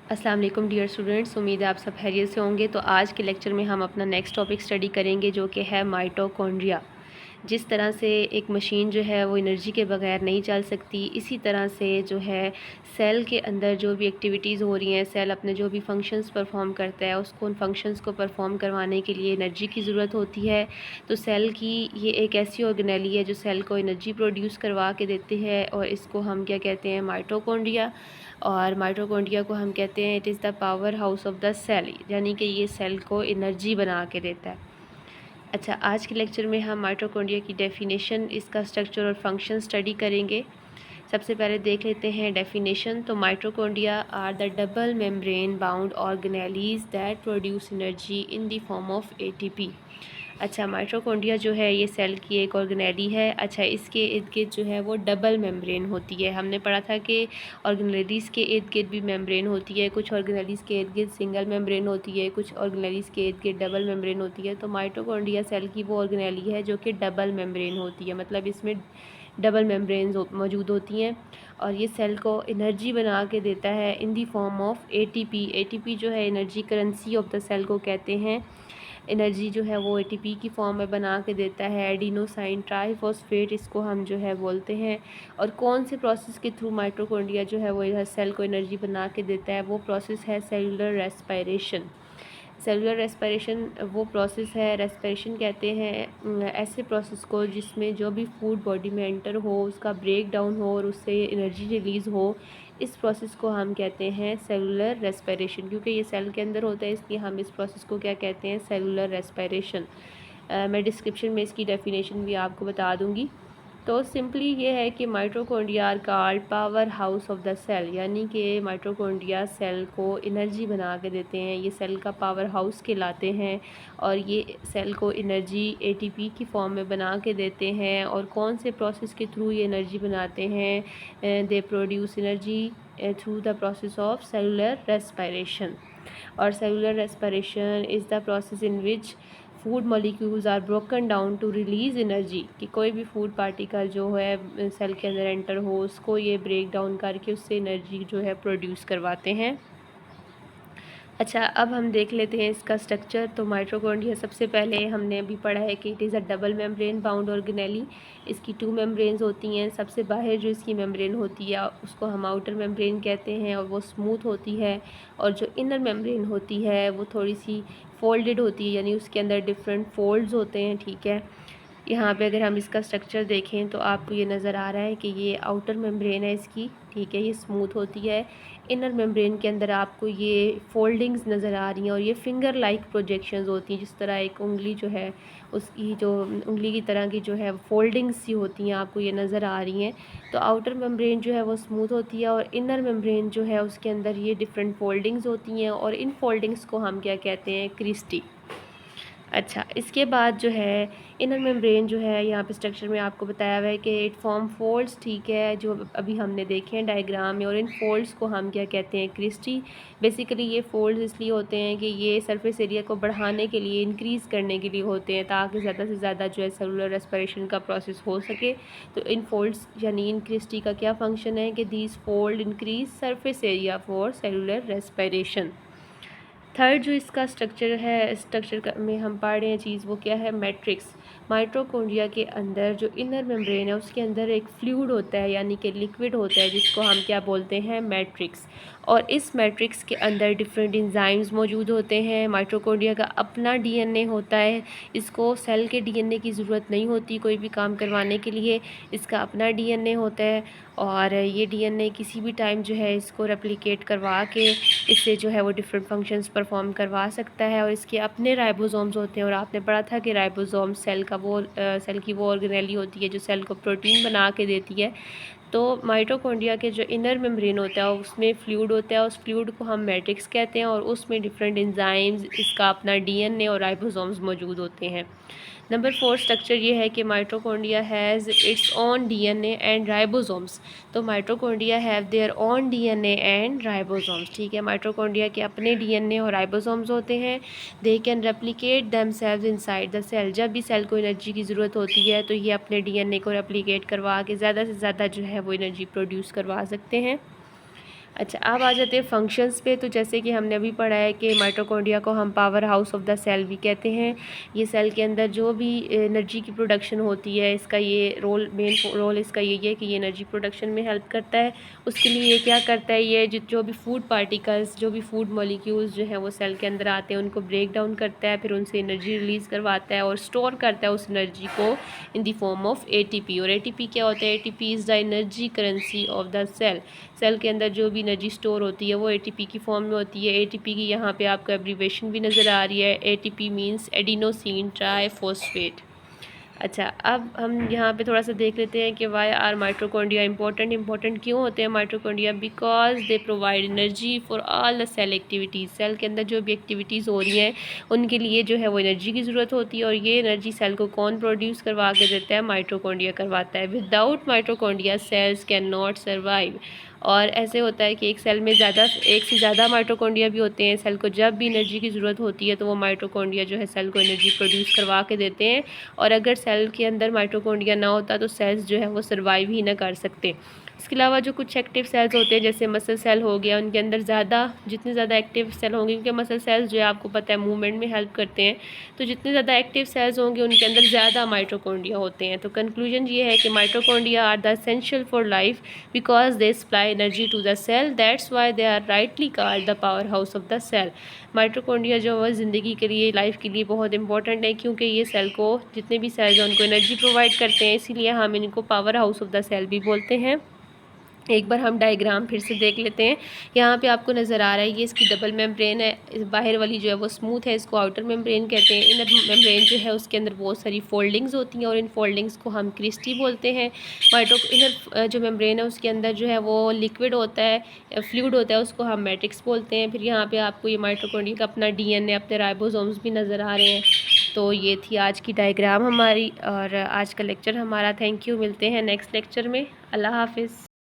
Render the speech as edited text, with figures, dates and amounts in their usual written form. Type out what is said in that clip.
अस्सलाम वालेकुम dear students, उम्मीद है आप सब खैरियत से होंगे। तो आज के लेक्चर में हम अपना नेक्स्ट टॉपिक स्टडी करेंगे जो कि है माइटोकॉन्ड्रिया। जिस तरह से एक मशीन जो है वो एनर्जी के बगैर नहीं चल सकती, इसी तरह से जो है सेल के अंदर जो भी एक्टिविटीज़ हो रही हैं, सेल अपने जो भी फंक्शंस परफॉर्म करता है उसको उन फंक्शंस को परफॉर्म करवाने के लिए एनर्जी की ज़रूरत होती है। तो सेल की ये एक ऐसी ऑर्गेनेली है जो सेल को एनर्जी प्रोड्यूस करवा के देती है और इसको हम क्या कहते हैं, माइटोकॉन्ड्रिया। और माइटोकॉन्ड्रिया को हम कहते हैं it is the power house of the cell, यानी कि ये सेल को एनर्जी बना के देता है। अच्छा, आज के लेक्चर में हम माइटोकॉन्ड्रिया की डेफिनेशन, इसका स्ट्रक्चर और फंक्शन स्टडी करेंगे। सबसे पहले देख लेते हैं डेफिनेशन। तो mitochondria are the double membrane bound organelles that produce energy in the form of ATP. अच्छा, माइटोकॉन्ड्रिया जो है ये सेल की एक ऑर्गेनेली है। अच्छा, इसके इर्द गिर्द जो है वो डबल मेम्ब्रेन होती है। हमने पढ़ा था कि ऑर्गेनेलीज़ के इर्द गिर्द भी मेम्ब्रेन होती है, कुछ ऑर्गेनेलीज़ के इर्द गिर्द सिंगल मेम्ब्रेन होती है, कुछ ऑर्गेनेलीज़ के इर्द गिर्द डबल मेम्ब्रेन होती है। तो माइटोकॉन्ड्रिया सेल की वो ऑर्गेनेली है जो कि डबल मेम्ब्रेन होती है, मतलब इसमें डबल मेम्ब्रेन्स मौजूद होती हैं और ये सेल को एनर्जी बना के देता है in the form of ATP. ATP जो है energy currency of the cell को कहते हैं। एनर्जी जो है वो एटीपी की फॉर्म में बना के देता है। एडिनोसाइन ट्राइफॉस्फेट इसको हम जो है बोलते हैं। और कौन से प्रोसेस के थ्रू माइटोकॉन्ड्रिया जो है वो सेल को एनर्जी बना के देता है, वो प्रोसेस है सेलुलर रेस्पिरेशन। सेलुलर रेस्पिरेशन वो प्रोसेस है, रेस्पिरेशन कहते हैं ऐसे प्रोसेस को जिसमें जो भी फूड बॉडी में एंटर हो उसका ब्रेक डाउन हो और उससे एनर्जी रिलीज़ हो। इस प्रोसेस को हम कहते हैं सेलुलर रेस्पिरेशन। क्योंकि ये सेल के अंदर होता है इसलिए हम इस प्रोसेस को क्या कहते हैं, सेलुलर रेस्पिरेशन। मैं डिस्क्रिप्शन में इसकी डेफिनेशन भी आपको बता दूंगी। तो सिंपली ये है कि mitochondria are called power house of the cell, यानी कि माइटोकॉन्ड्रिया सेल को एनर्जी बना के देते हैं, ये सेल का पावर हाउस कहलाते हैं। और ये सेल को एनर्जी एटीपी की फॉर्म में बना के देते हैं। और कौन से प्रोसेस के थ्रू ये एनर्जी बनाते हैं, they produce energy through the process of cellular respiration. और cellular respiration is the process in which food molecules are broken down to release energy, कि कोई भी फूड पार्टिकल जो है सेल के अंदर एंटर हो उसको ये ब्रेक डाउन करके उससे एनर्जी जो है प्रोड्यूस करवाते हैं। अच्छा, अब हम देख लेते हैं इसका स्ट्रक्चर। तो माइटोकॉन्ड्रिया सबसे पहले हमने अभी पढ़ा है कि it is a double membrane bound organelle. इसकी 2 मेम्ब्रेन्स होती हैं। सबसे बाहर जो इसकी मेम्ब्रेन होती है उसको हम आउटर मेम्ब्रेन कहते हैं और वो स्मूथ होती है। और जो इनर मेम्ब्रेन होती है वो थोड़ी सी फोल्डेड होती है, यानी उसके अंदर डिफरेंट फोल्ड्स होते हैं। ठीक है, यहाँ पे अगर हम इसका स्ट्रक्चर देखें तो आपको ये नज़र आ रहा है कि ये आउटर मेम्ब्रेन है इसकी। ठीक है, ये स्मूथ होती है। इनर मेम्ब्रेन के अंदर आपको ये फोल्डिंग्स नज़र आ रही हैं और ये फिंगर लाइक प्रोजेक्शंस होती हैं, जिस तरह एक उंगली जो है उसकी जो उंगली की तरह की जो है फोल्डिंग्स सी होती हैं, आपको ये नज़र आ रही हैं। तो आउटर मेम्ब्रेन जो है वो स्मूथ होती है और इनर मेम्ब्रेन जो है उसके अंदर ये डिफरेंट फोल्डिंग्स होती हैं और इन फोल्डिंग्स को हम क्या कहते हैं, क्रिस्टी। अच्छा, इसके बाद जो है इनर मेम्ब्रेन जो है यहाँ पे स्ट्रक्चर में आपको बताया हुआ है कि इट फॉर्म फोल्ड्स। ठीक है, जो अभी हमने देखे हैं डायग्राम में। और इन फोल्ड्स को हम क्या कहते हैं, क्रिस्टी। बेसिकली ये फोल्ड्स इसलिए होते हैं कि ये सरफेस एरिया को बढ़ाने के लिए, इंक्रीज़ करने के लिए होते हैं, ताकि ज़्यादा से ज़्यादा जो है सेलुलर रेस्पिरेशन का प्रोसेस हो सके। तो इन फोल्ड्स यानी इन क्रिस्टी का क्या फंक्शन है कि these fold increase surface area for cellular respiration. Third जो इसका स्ट्रक्चर है, स्ट्रक्चर में हम पढ़ रहे हैं चीज़, वो क्या है, मैट्रिक्स। माइटोकॉन्ड्रिया के अंदर जो इनर मेम्ब्रेन है उसके अंदर एक फ्लूइड होता है, यानी कि लिक्विड होता है, जिसको हम क्या बोलते हैं, मैट्रिक्स। और इस मैट्रिक्स के अंदर डिफरेंट एंजाइम्स मौजूद होते हैं। माइटोकॉन्ड्रिया का अपना डीएनए होता है, इसको सेल के डीएनए की ज़रूरत नहीं होती कोई भी काम करवाने के लिए, इसका अपना डीएनए होता है। और ये डीएनए किसी भी टाइम जो है इसको रेप्लिकेट करवा के इससे जो है वो डिफरेंट फंक्शंस परफॉर्म करवा सकता है। और इसके अपने राइबोसोम्स होते हैं। और आपने पढ़ा था कि राइबोसोम सेल की वो ऑर्गेनेली होती है जो सेल को प्रोटीन बना के देती है। तो माइटोकॉन्ड्रिया के जो इनर मेम्ब्रेन होता है उसमें फ्लूइड होता है, उस फ्लूइड को हम मैट्रिक्स कहते हैं और उसमें डिफरेंट एंजाइम्स, इसका अपना डीएनए और राइबोसोम्स मौजूद होते हैं। नंबर 4 स्ट्रक्चर ये है कि mitochondria has its own DNA and ribosomes. तो mitochondria have their own DNA and ribosomes. ठीक है, माइटोकॉन्ड्रिया के अपने डीएनए और राइबोसोम्स होते हैं। They can replicate themselves inside the cell. जब भी सेल को एनर्जी की ज़रूरत होती है तो ये अपने डीएनए को रेप्लिकेट करवा के ज़्यादा से ज़्यादा जो है वो एनर्जी प्रोड्यूस करवा सकते हैं। अच्छा, अब आ जाते हैं फंक्शंस पे। तो जैसे कि हमने अभी पढ़ा है कि माइटोकॉन्ड्रिया को हम power house of the cell भी कहते हैं। ये सेल के अंदर जो भी एनर्जी की प्रोडक्शन होती है, इसका ये रोल, मेन रोल इसका यही है कि ये एनर्जी प्रोडक्शन में हेल्प करता है। उसके लिए ये क्या करता है, ये जो भी फूड पार्टिकल्स, जो भी फूड मॉलिक्यूल्स जो हैं वो सेल के अंदर आते हैं, उनको ब्रेक डाउन करता है, फिर उनसे एनर्जी रिलीज़ करवाता है और स्टोर करता है उस एनर्जी को in the form of ATP. और एटीपी क्या होता है? ATP is the energy currency of the cell. Cell के अंदर जो भी एनर्जी स्टोर होती है वो एटीपी की फॉर्म में होती है। एटीपी की यहाँ पे आपको एब्रीवेशन भी नज़र आ रही है। ATP means adenosine triphosphate. अच्छा, अब हम यहाँ पे थोड़ा सा देख लेते हैं कि वाई आर माइटोकॉन्ड्रिया इंपॉर्टेंट क्यों होते हैं mitochondria? Because they provide energy for all the cell activities. Cell के अंदर जो भी एक्टिविटीज़ हो रही हैं उनके लिए जो है वो एनर्जी की ज़रूरत होती है, और ये एनर्जी सेल को कौन प्रोड्यूस करवा के देता है? माइटोकॉन्ड्रिया करवाता है। Without mitochondria cells can not survive. और ऐसे होता है कि एक सेल में एक से ज़्यादा माइटोकॉन्ड्रिया भी होते हैं। सेल को जब भी एनर्जी की ज़रूरत होती है तो वो माइटोकॉन्ड्रिया जो है सेल को एनर्जी प्रोड्यूस करवा के देते हैं। और अगर सेल के अंदर माइटोकॉन्ड्रिया ना होता तो सेल्स जो है वो सर्वाइव ही ना कर सकते। इसके अलावा जो कुछ एक्टिव सेल्स होते हैं जैसे मसल सेल हो गया, उनके अंदर जितने ज़्यादा एक्टिव सेल होंगे, क्योंकि मसल सेल्स जो है आपको पता है मूवमेंट में हेल्प करते हैं, तो जितने ज़्यादा एक्टिव सेल्स होंगे उनके अंदर ज़्यादा माइटोकॉन्ड्रिया होते हैं। तो कंक्लूजन ये है कि mitochondria are the essential for life because they supply energy to the cell. That's why they are rightly called the power house of the cell. Mitochondria जो है ज़िंदगी के लिए, लाइफ के लिए बहुत इंपॉर्टेंट है, क्योंकि ये सेल को, जितने भी सेल्स हैं उनको एनर्जी प्रोवाइड करते हैं, इसीलिए हम इनको power house of the cell भी बोलते हैं। एक बार हम डायग्राम फिर से देख लेते हैं। यहाँ पे आपको नज़र आ रहा है ये इसकी डबल मेम्ब्रेन है। इस बाहर वाली जो है वो स्मूथ है, इसको आउटर मेम्ब्रेन कहते हैं। इनर मेम्ब्रेन जो है उसके अंदर बहुत सारी फोल्डिंग्स होती हैं और इन फोल्डिंग्स को हम क्रिस्टी बोलते हैं। इनर जो मेम्ब्रेन है उसके अंदर जो है वो लिक्विड होता है, फ्लूइड होता है, उसको हम मैट्रिक्स बोलते हैं। फिर यहाँ पर आपको ये माइटोकॉन्ड्रिया का अपना DNA, अपने राइबोसोम्स भी नज़र आ रहे हैं। तो ये थी आज की डायग्राम हमारी और आज का लेक्चर हमारा। थैंक यू, मिलते हैं नेक्स्ट लेक्चर में। अल्लाह हाफिज़।